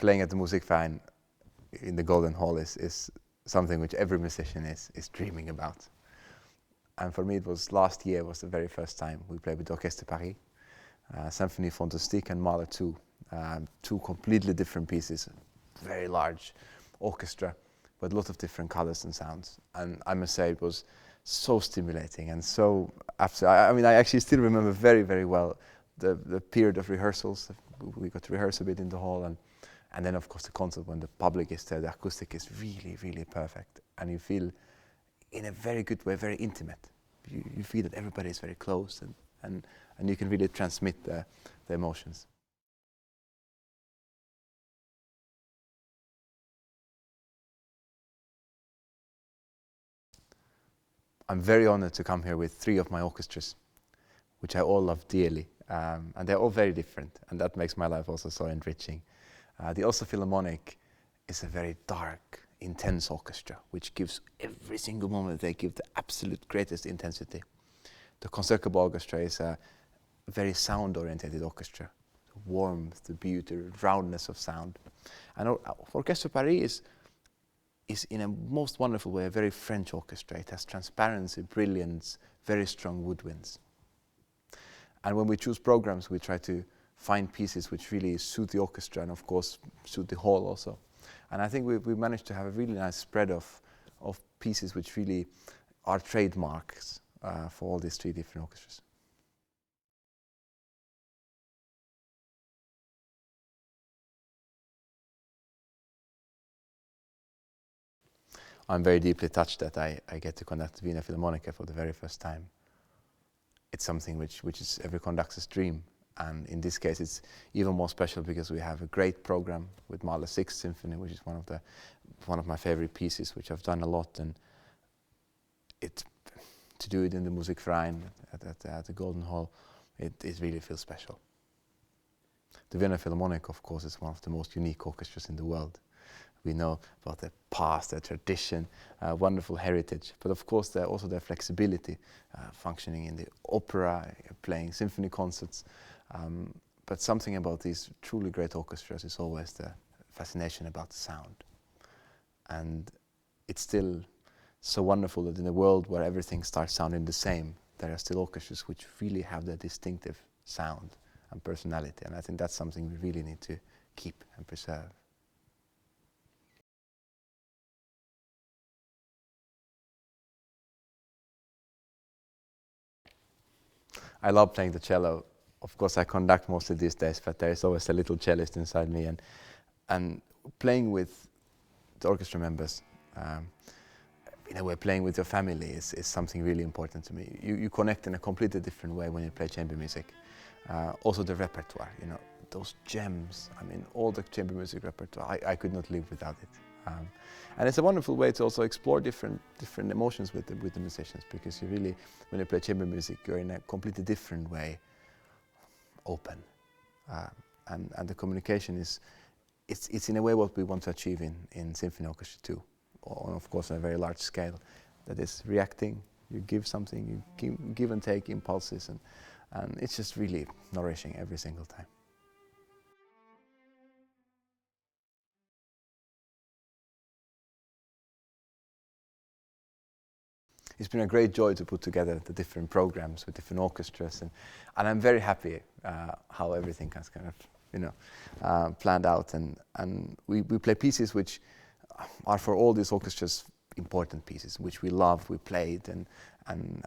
playing at the Musikverein in the Golden Hall is something which every musician is dreaming about. And for me, it was last year was the very first time we played with Orchestre Paris, Symphonie Fantastique and Mahler 2, two completely different pieces, very large orchestra, with a lot of different colors and sounds. And I must say it was so stimulating and so I mean, I actually still remember very, very well the period of rehearsals. We got to rehearse a bit in the hall, and then of course the concert when the public is there, the acoustic is really, really perfect. And you feel in a very good way, very intimate. You feel that everybody is very close and you can really transmit the emotions. I'm very honored to come here with 3 of my orchestras, which I all love dearly. And they're all very different, and that makes my life also so enriching. The Oslo Philharmonic is a very dark, intense orchestra, which gives every single moment they give the absolute greatest intensity. The Concertgebouw Orchestra is a very sound-oriented orchestra. The warmth, the beauty, the roundness of sound. And Orchestre Paris is in a most wonderful way a very French orchestra. It has transparency, brilliance, very strong woodwinds. And when we choose programs, we try to find pieces which really suit the orchestra and of course suit the hall also. And I think we managed to have a really nice spread of pieces which really are trademarks for all these 3 different orchestras. I'm very deeply touched that I get to conduct Wiener Philharmoniker for the very first time. It's something which is every conductor's dream, and in this case it's even more special because we have a great program with Mahler's 6th Symphony, which is one of my favorite pieces, which I've done a lot, and to do it in the Musikverein at the Golden Hall, it really feels special. The Wiener Philharmonic, of course, is one of the most unique orchestras in the world. We know about their past, their tradition, wonderful heritage, but of course also their flexibility, functioning in the opera, playing symphony concerts. But something about these truly great orchestras is always the fascination about the sound. And it's still so wonderful that in a world where everything starts sounding the same, there are still orchestras which really have their distinctive sound and personality. And I think that's something we really need to keep and preserve. I love playing the cello. Of course, I conduct mostly these days, but there is always a little cellist inside me, and playing with the orchestra members, in a way, playing with your family is something really important to me. You connect in a completely different way when you play chamber music. Also the repertoire, those gems. I mean, all the chamber music repertoire. I could not live without it. And it's a wonderful way to also explore different emotions with the musicians, because you really, when you play chamber music, you're in a completely different way open, and the communication it's in a way what we want to achieve in symphony orchestra too, on of course on a very large scale. That is reacting, you give something, you give and take impulses, and it's just really nourishing every single time. It's been a great joy to put together the different programs with different orchestras, and I'm very happy how everything has kind of planned out, and we play pieces which are for all these orchestras important pieces, which we love, we played, and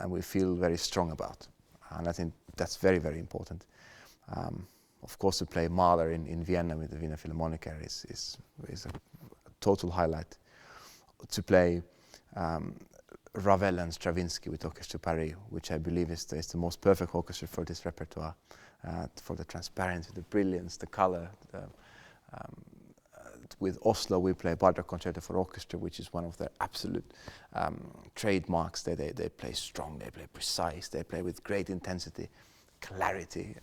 we feel very strong about, and I think that's very, very important. Of course, to play Mahler in Vienna with the Wiener Philharmoniker is a total highlight. To play Ravel and Stravinsky with Orchestre Paris, which I believe is the most perfect orchestra for this repertoire, for the transparency, the brilliance, the color. With Oslo, we play Bartok Concerto for Orchestra, which is one of their absolute trademarks. They play strong, they play precise, they play with great intensity, clarity.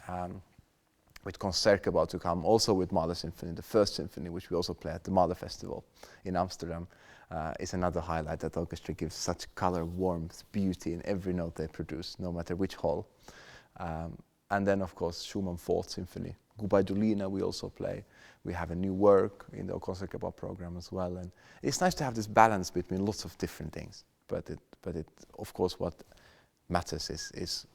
With Concertgebouw to come, also with Mahler Symphony, the first symphony, which we also play at the Mahler Festival in Amsterdam, is another highlight. That orchestra gives such color, warmth, beauty in every note they produce, no matter which hall. And then, of course, Schumann Fourth Symphony. Gubajdulina we also play. We have a new work in the Konsertgebouw program as well. And it's nice to have this balance between lots of different things. But of course, what matters is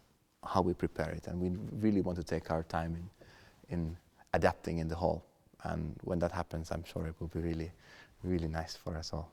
how we prepare it. And we really want to take our time in adapting in the hall. And when that happens, I'm sure it will be really, really nice for us all.